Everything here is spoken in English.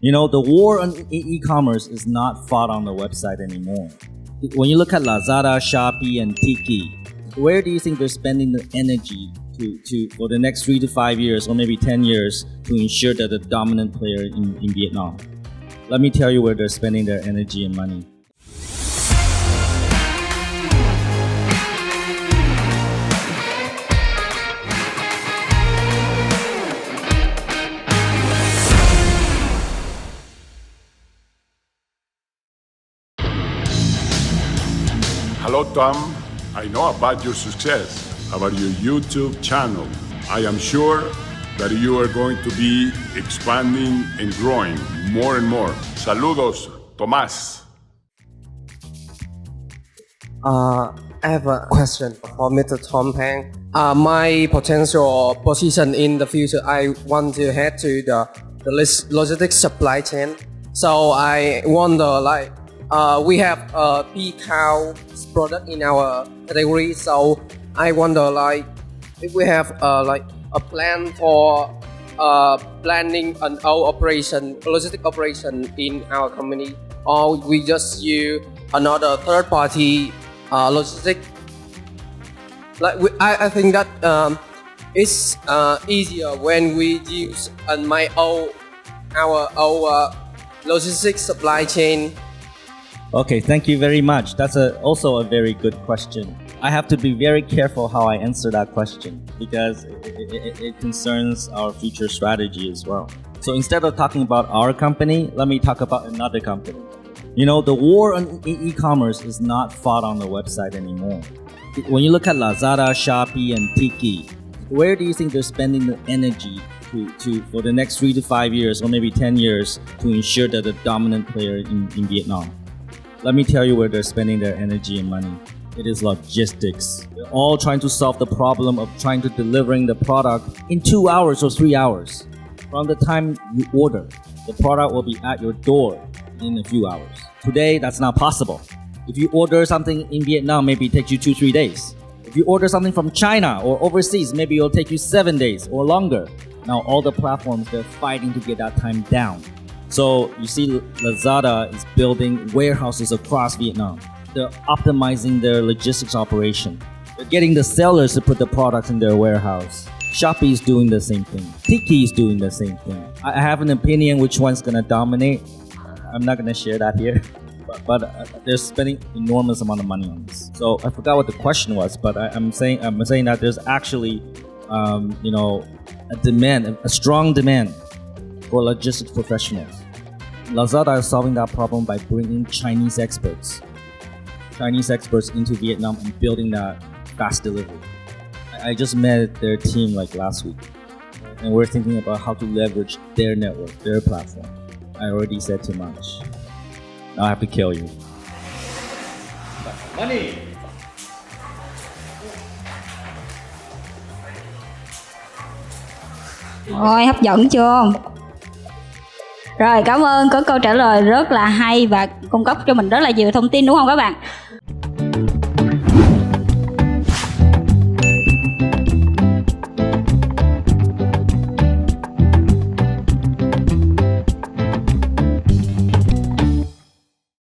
You know, the war on e-commerce is not fought on the website anymore. When you look at Lazada, Shopee and Tiki, where do you think they're spending the energy to for the next 3 to 5 years or maybe 10 years to ensure that the dominant player in Vietnam? Let me tell you where they're spending their energy and money. Hello, Tom. I know about your success, about your YouTube channel. I am sure that you are going to be expanding and growing more and more. Saludos, Tomás. I have a question for Mr. Tom Peng. My potential position in the future, I want to head to the logistics supply chain. So I wonder, we have a big house product in our category. So I wonder, if we have a plan for planning an logistic operation in our company, or we just use another third-party logistic. I think that it's easier when we use our logistics supply chain. Okay, thank you very much. That's also a very good question. I have to be very careful how I answer that question because it concerns our future strategy as well. So instead of talking about our company, let me talk about another company. You know, the war on e-commerce is not fought on the website anymore. When you look at Lazada, Shopee and Tiki, where do you think they're spending the energy to for the next 3 to 5 years or maybe 10 years to ensure that the dominant player in Vietnam? Let me tell you where they're spending their energy and money. It is logistics. They're all trying to solve the problem of trying to delivering the product in 2 hours or 3 hours. From the time you order, the product will be at your door in a few hours. Today, that's not possible. If you order something in Vietnam, maybe it takes you 2-3 days. If you order something from China or overseas, maybe it'll take you 7 days or longer. Now, all the platforms, they're fighting to get that time down. So you see Lazada is building warehouses across Vietnam. They're optimizing their logistics operation. They're getting the sellers to put the products in their warehouse. Shopee is doing the same thing. Tiki is doing the same thing. I have an opinion which one's going to dominate. I'm not going to share that here. But they're spending enormous amount of money on this. So I forgot what the question was, but I'm saying that there's actually a strong demand for logistics professionals. Lazada is solving that problem by bringing Chinese experts into Vietnam and building that fast delivery. I just met their team last week, and we're thinking about how to leverage their network, their platform. I already said too much. Now I have to kill you. Money! Ôi, hấp dẫn chưa? Rồi, cảm ơn, có câu trả lời rất là hay và cung cấp cho mình rất là nhiều thông tin đúng không các bạn?